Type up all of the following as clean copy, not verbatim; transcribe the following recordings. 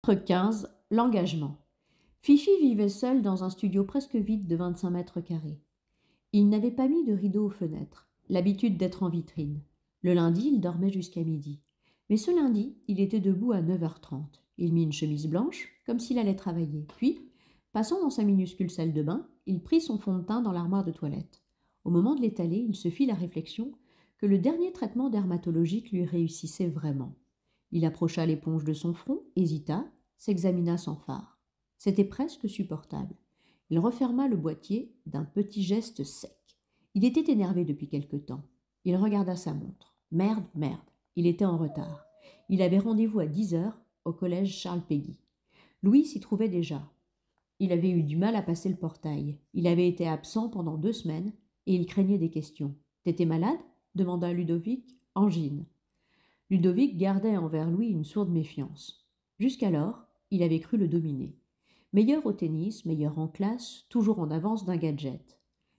Chapitre 15. L'engagement. Fifi vivait seul dans un studio presque vide de 25 mètres carrés. Il n'avait pas mis de rideau aux fenêtres, l'habitude d'être en vitrine. Le lundi, il dormait jusqu'à midi. Mais ce lundi, il était debout à 9h30. Il mit une chemise blanche, comme s'il allait travailler. Puis, passant dans sa minuscule salle de bain, il prit son fond de teint dans l'armoire de toilette. Au moment de l'étaler, il se fit la réflexion que le dernier traitement dermatologique lui réussissait vraiment. Il approcha l'éponge de son front, hésita, s'examina sans phare. C'était presque supportable. Il referma le boîtier d'un petit geste sec. Il était énervé depuis quelque temps. Il regarda sa montre. Merde, merde, il était en retard. Il avait rendez-vous à 10h au collège Charles Péguy. Louis s'y trouvait déjà. Il avait eu du mal à passer le portail. Il avait été absent pendant 2 semaines et il craignait des questions. « T'étais malade ?» demanda Ludovic. « Angine. » Ludovic gardait envers Louis une sourde méfiance. Jusqu'alors, il avait cru le dominer. Meilleur au tennis, meilleur en classe, toujours en avance d'un gadget.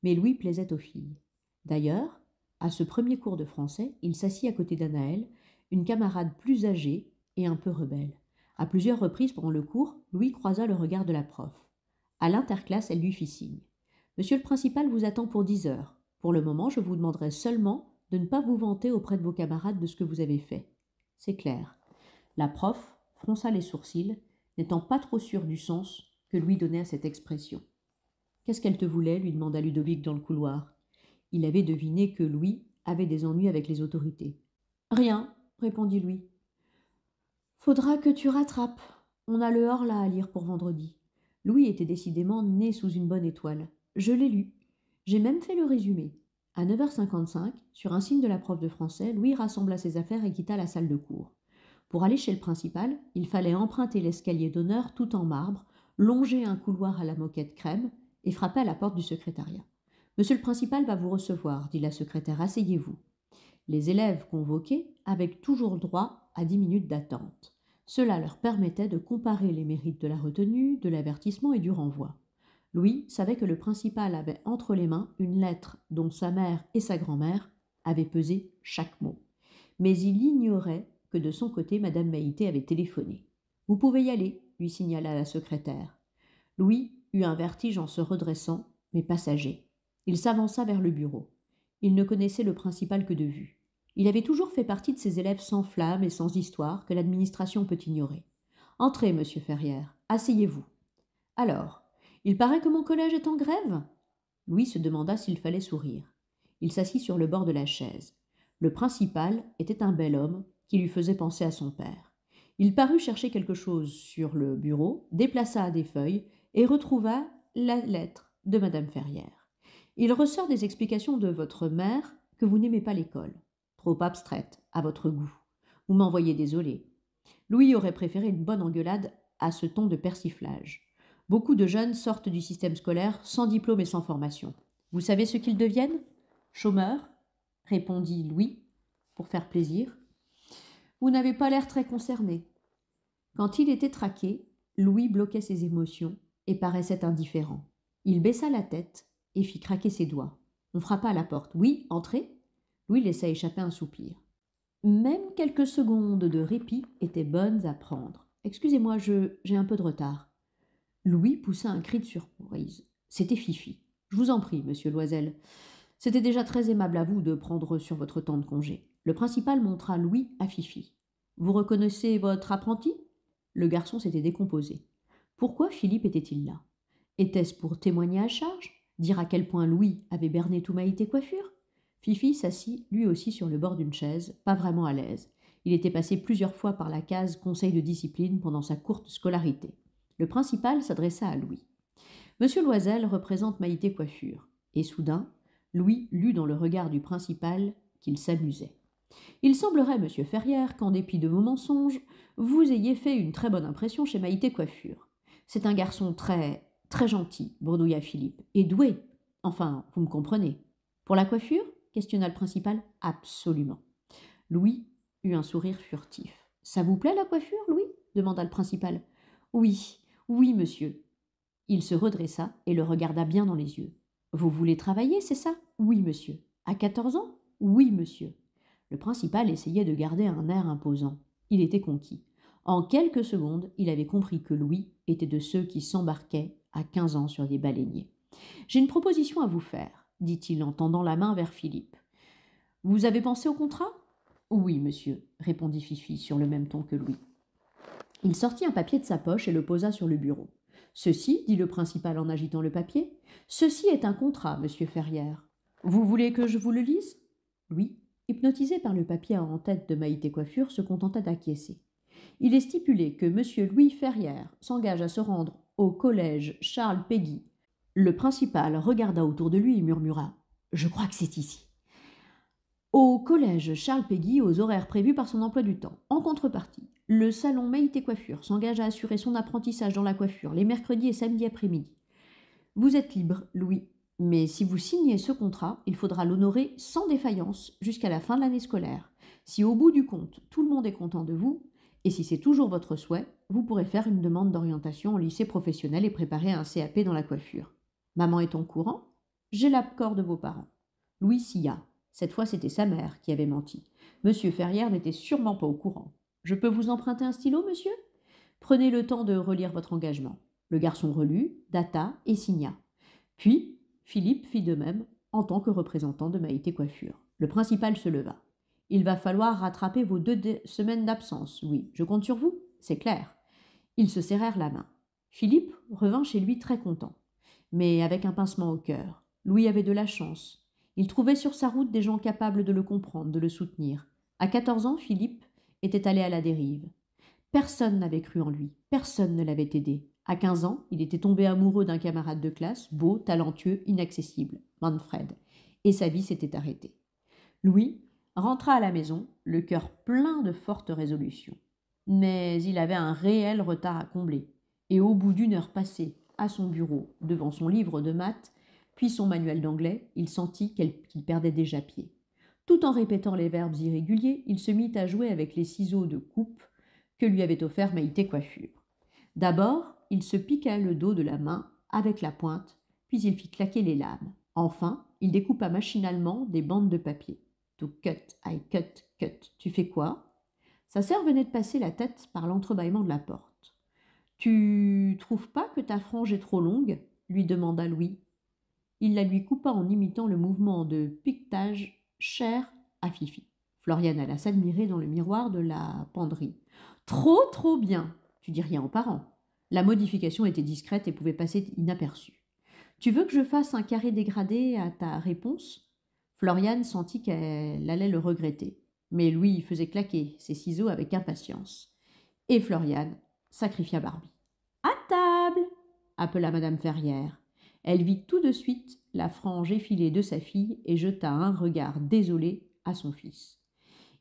Mais Louis plaisait aux filles. D'ailleurs, à ce premier cours de français, il s'assit à côté d'Anaëlle, une camarade plus âgée et un peu rebelle. À plusieurs reprises pendant le cours, Louis croisa le regard de la prof. À l'interclasse, elle lui fit signe. « Monsieur le principal vous attend pour 10h. Pour le moment, je vous demanderai seulement de ne pas vous vanter auprès de vos camarades de ce que vous avez fait. » C'est clair. La prof fronça les sourcils, n'étant pas trop sûre du sens que Louis donnait à cette expression. « Qu'est-ce qu'elle te voulait ?» lui demanda Ludovic dans le couloir. Il avait deviné que Louis avait des ennuis avec les autorités. « Rien, répondit Louis. « Faudra que tu rattrapes. On a le Horla à lire pour vendredi. » Louis était décidément né sous une bonne étoile. Je l'ai lu. J'ai même fait le résumé. À 9h55, sur un signe de la prof de français, Louis rassembla ses affaires et quitta la salle de cours. Pour aller chez le principal, il fallait emprunter l'escalier d'honneur tout en marbre, longer un couloir à la moquette crème et frapper à la porte du secrétariat. « Monsieur le principal va vous recevoir, dit la secrétaire, asseyez-vous. » Les élèves convoqués avaient toujours droit à 10 minutes d'attente. Cela leur permettait de comparer les mérites de la retenue, de l'avertissement et du renvoi. Louis savait que le principal avait entre les mains une lettre dont sa mère et sa grand-mère avaient pesé chaque mot. Mais il ignorait que de son côté, Madame Maïté avait téléphoné. « Vous pouvez y aller, » lui signala la secrétaire. Louis eut un vertige en se redressant, mais passager. Il s'avança vers le bureau. Il ne connaissait le principal que de vue. Il avait toujours fait partie de ces élèves sans flamme et sans histoire que l'administration peut ignorer. « Entrez, monsieur Ferrière, asseyez-vous. »« Alors, il paraît que mon collège est en grève ?» Louis se demanda s'il fallait sourire. Il s'assit sur le bord de la chaise. Le principal était un bel homme qui lui faisait penser à son père. Il parut chercher quelque chose sur le bureau, déplaça des feuilles et retrouva la lettre de Madame Ferrière. « Il ressort des explications de votre mère que vous n'aimez pas l'école. Trop abstraite, à votre goût. Vous m'envoyez désolé. » Louis aurait préféré une bonne engueulade à ce ton de persiflage. Beaucoup de jeunes sortent du système scolaire sans diplôme et sans formation. Vous savez ce qu'ils deviennent ? Chômeurs, répondit Louis, pour faire plaisir. Vous n'avez pas l'air très concerné. Quand il était traqué, Louis bloquait ses émotions et paraissait indifférent. Il baissa la tête et fit craquer ses doigts. On frappa à la porte. « Oui, entrez ?» Louis laissa échapper un soupir. Même quelques secondes de répit étaient bonnes à prendre. « Excusez-moi, j'ai un peu de retard. » Louis poussa un cri de surprise. C'était Fifi. « Je vous en prie, monsieur Loisel. C'était déjà très aimable à vous de prendre sur votre temps de congé. » Le principal montra Louis à Fifi. « Vous reconnaissez votre apprenti ?» Le garçon s'était décomposé. Pourquoi Philippe était-il là? Était-ce pour témoigner à charge? Dire à quel point Louis avait berné tout Maïté Coiffure? Fifi s'assit lui aussi sur le bord d'une chaise, pas vraiment à l'aise. Il était passé plusieurs fois par la case conseil de discipline pendant sa courte scolarité. Le principal s'adressa à Louis. « Monsieur Loisel représente Maïté Coiffure. » Et soudain, Louis lut dans le regard du principal qu'il s'amusait. « Il semblerait, monsieur Ferrière, qu'en dépit de vos mensonges, vous ayez fait une très bonne impression chez Maïté Coiffure. C'est un garçon très gentil, bourdouilla Philippe, et doué. Enfin, vous me comprenez. Pour la coiffure ? Questionna le principal. Absolument. Louis eut un sourire furtif. Ça vous plaît la coiffure, Louis ? Demanda le principal. Oui, oui, monsieur. Il se redressa et le regarda bien dans les yeux. Vous voulez travailler, c'est ça ? Oui, monsieur. À 14 ans ? Oui, monsieur. Le principal essayait de garder un air imposant. Il était conquis. En quelques secondes, il avait compris que Louis était de ceux qui s'embarquaient à 15 ans sur des baleiniers. « J'ai une proposition à vous faire, dit-il en tendant la main vers Philippe. Vous avez pensé au contrat ? Oui, monsieur, répondit Fifi sur le même ton que Louis. Il sortit un papier de sa poche et le posa sur le bureau. Ceci, dit le principal en agitant le papier, ceci est un contrat, monsieur Ferrière. Vous voulez que je vous le lise ? Louis, hypnotisé par le papier en tête de Maïté Coiffure, se contenta d'acquiescer. Il est stipulé que monsieur Louis Ferrière s'engage à se rendre au collège Charles Péguy. Le principal regarda autour de lui et murmura « Je crois que c'est ici ». Au collège Charles Péguy aux horaires prévus par son emploi du temps. En contrepartie, le salon Maïté Coiffure s'engage à assurer son apprentissage dans la coiffure les mercredis et samedis après-midi. Vous êtes libre, Louis, mais si vous signez ce contrat, il faudra l'honorer sans défaillance jusqu'à la fin de l'année scolaire. Si au bout du compte, tout le monde est content de vous, et si c'est toujours votre souhait, vous pourrez faire une demande d'orientation au lycée professionnel et préparer un CAP dans la coiffure. Maman est au courant ? J'ai l'accord de vos parents. Louis sia. Cette fois, c'était sa mère qui avait menti. Monsieur Ferrière n'était sûrement pas au courant. « Je peux vous emprunter un stylo, monsieur ? Prenez le temps de relire votre engagement. » Le garçon relut, data et signa. Puis, Philippe fit de même en tant que représentant de Maïté Coiffure. Le principal se leva. « Il va falloir rattraper vos 2 semaines d'absence. Oui, je compte sur vous, c'est clair. » Ils se serrèrent la main. Philippe revint chez lui très content, mais avec un pincement au cœur. Louis avait de la chance. Il trouvait sur sa route des gens capables de le comprendre, de le soutenir. À 14 ans, Philippe était allé à la dérive. Personne n'avait cru en lui, personne ne l'avait aidé. À 15 ans, il était tombé amoureux d'un camarade de classe, beau, talentueux, inaccessible, Manfred, et sa vie s'était arrêtée. Louis rentra à la maison, le cœur plein de fortes résolutions. Mais il avait un réel retard à combler, et au bout d'1 heure passée à son bureau, devant son livre de maths, puis son manuel d'anglais, il sentit qu'il perdait déjà pied. Tout en répétant les verbes irréguliers, il se mit à jouer avec les ciseaux de coupe que lui avait offert Maïté Coiffure. D'abord, il se piqua le dos de la main avec la pointe, puis il fit claquer les lames. Enfin, il découpa machinalement des bandes de papier. « To cut, I cut, cut. Tu fais quoi ?» Sa sœur venait de passer la tête par l'entrebâillement de la porte. « Tu trouves pas que ta frange est trop longue ?» lui demanda Louis. Il la lui coupa en imitant le mouvement de piquetage cher à Fifi. Floriane alla s'admirer dans le miroir de la penderie. « Trop bien ! Tu dis rien aux parents. » La modification était discrète et pouvait passer inaperçue. « Tu veux que je fasse un carré dégradé à ta réponse ?» Floriane sentit qu'elle allait le regretter, mais Louis faisait claquer ses ciseaux avec impatience. Et Floriane sacrifia Barbie. « À table !» appela madame Ferrière. Elle vit tout de suite la frange effilée de sa fille et jeta un regard désolé à son fils.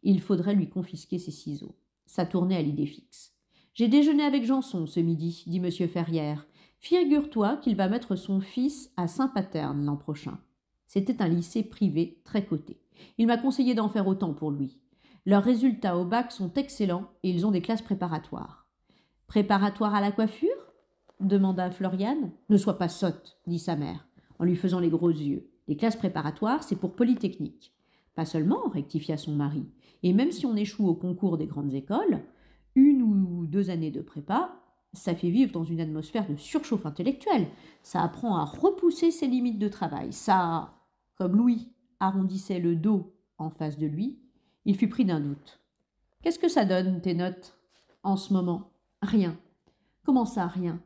Il faudrait lui confisquer ses ciseaux. Ça tournait à l'idée fixe. « J'ai déjeuné avec Janson ce midi, dit monsieur Ferrière. Figure-toi qu'il va mettre son fils à Saint-Paterne l'an prochain. » C'était un lycée privé très coté. Il m'a conseillé d'en faire autant pour lui. Leurs résultats au bac sont excellents et ils ont des classes préparatoires. « Préparatoires à la coiffure ?» demanda Floriane. « Ne sois pas sotte, dit sa mère, en lui faisant les gros yeux. Les classes préparatoires, c'est pour Polytechnique. Pas seulement, rectifia son mari. Et même si on échoue au concours des grandes écoles, 1 ou 2 années de prépa, ça fait vivre dans une atmosphère de surchauffe intellectuelle. Ça apprend à repousser ses limites de travail. Ça, comme Louis arrondissait le dos en face de lui, il fut pris d'un doute. « Qu'est-ce que ça donne, tes notes, en ce moment ?»« Rien. »« Comment ça, rien ?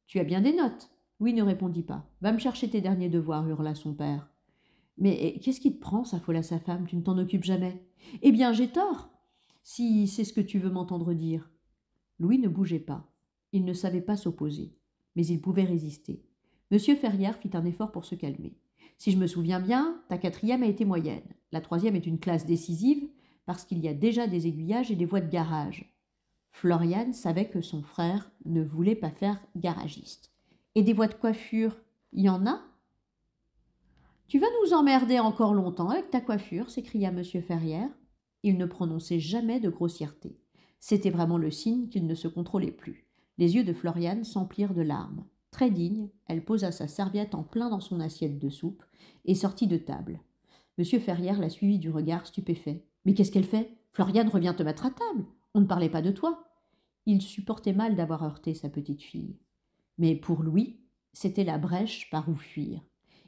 Tu as bien des notes ?» Louis ne répondit pas. « Va me chercher tes derniers devoirs, hurla son père. »« Mais qu'est-ce qui te prend ?» s'affola sa femme. « Tu ne t'en occupes jamais. »« Eh bien, j'ai tort, si c'est ce que tu veux m'entendre dire. » Louis ne bougeait pas. Il ne savait pas s'opposer, mais il pouvait résister. Monsieur Ferrière fit un effort pour se calmer. « Si je me souviens bien, ta 4e a été moyenne. La 3e est une classe décisive parce qu'il y a déjà des aiguillages et des voies de garage. » Floriane savait que son frère ne voulait pas faire garagiste. « Et des voies de coiffure, il y en a ?»« Tu vas nous emmerder encore longtemps avec ta coiffure, » s'écria monsieur Ferrière. Il ne prononçait jamais de grossièreté. C'était vraiment le signe qu'il ne se contrôlait plus. Les yeux de Floriane s'emplirent de larmes. Très digne, elle posa sa serviette en plein dans son assiette de soupe et sortit de table. Monsieur Ferrière la suivit du regard stupéfait. « Mais qu'est-ce qu'elle fait ? Floriane, reviens te mettre à table. On ne parlait pas de toi. » Il supportait mal d'avoir heurté sa petite fille. Mais pour Louis, c'était la brèche par où fuir.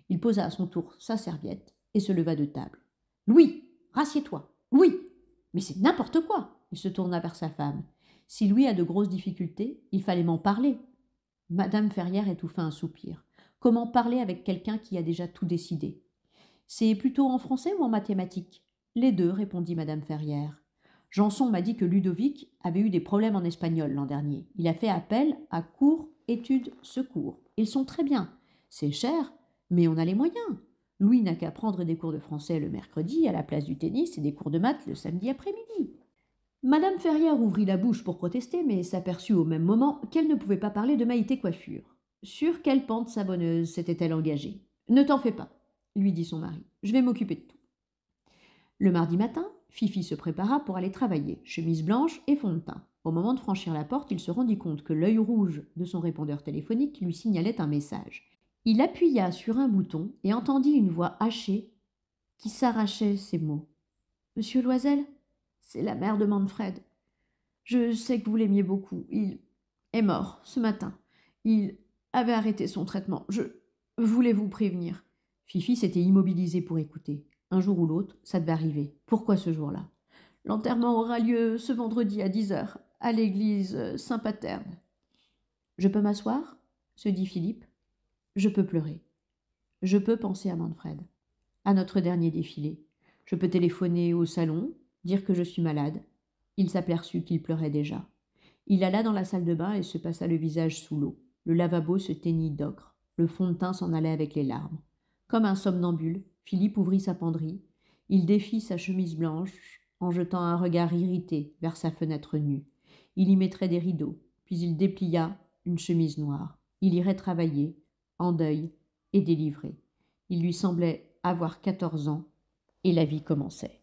Il posa à son tour sa serviette et se leva de table. « Louis, rassieds-toi. Louis !» « Mais c'est n'importe quoi !» Il se tourna vers sa femme. « Si Louis a de grosses difficultés, il fallait m'en parler. » Madame Ferrière étouffa un soupir. Comment parler avec quelqu'un qui a déjà tout décidé? « C'est plutôt en français ou en mathématiques ?»« Les deux, répondit Madame Ferrière. Janson m'a dit que Ludovic avait eu des problèmes en espagnol l'an dernier. Il a fait appel à cours, études, secours. Ils sont très bien. C'est cher, mais on a les moyens. Louis n'a qu'à prendre des cours de français le mercredi à la place du tennis et des cours de maths le samedi après-midi. » Madame Ferrière ouvrit la bouche pour protester, mais s'aperçut au même moment qu'elle ne pouvait pas parler de Maïté Coiffure. Sur quelle pente savonneuse s'était-elle engagée? « Ne t'en fais pas, lui dit son mari. Je vais m'occuper de tout. » Le mardi matin, Fifi se prépara pour aller travailler, chemise blanche et fond de teint. Au moment de franchir la porte, il se rendit compte que l'œil rouge de son répondeur téléphonique lui signalait un message. Il appuya sur un bouton et entendit une voix hachée qui s'arrachait ces mots. « Monsieur Loisel, c'est la mère de Manfred. Je sais que vous l'aimiez beaucoup. Il est mort ce matin. Il avait arrêté son traitement. Je voulais vous prévenir. » Fifi s'était immobilisée pour écouter. Un jour ou l'autre, ça devait arriver. Pourquoi ce jour-là? « L'enterrement aura lieu ce vendredi à 10h, à l'église Saint-Paterne. »« Je peux m'asseoir ?» se dit Philippe. « Je peux pleurer. Je peux penser à Manfred, à notre dernier défilé. Je peux téléphoner au salon, dire que je suis malade. » Il s'aperçut qu'il pleurait déjà. Il alla dans la salle de bain et se passa le visage sous l'eau. Le lavabo se teignit d'ocre. Le fond de teint s'en allait avec les larmes. Comme un somnambule, Philippe ouvrit sa penderie. Il défit sa chemise blanche en jetant un regard irrité vers sa fenêtre nue. Il y mettrait des rideaux, puis il déplia une chemise noire. Il irait travailler, en deuil et délivré. Il lui semblait avoir 14 ans et la vie commençait.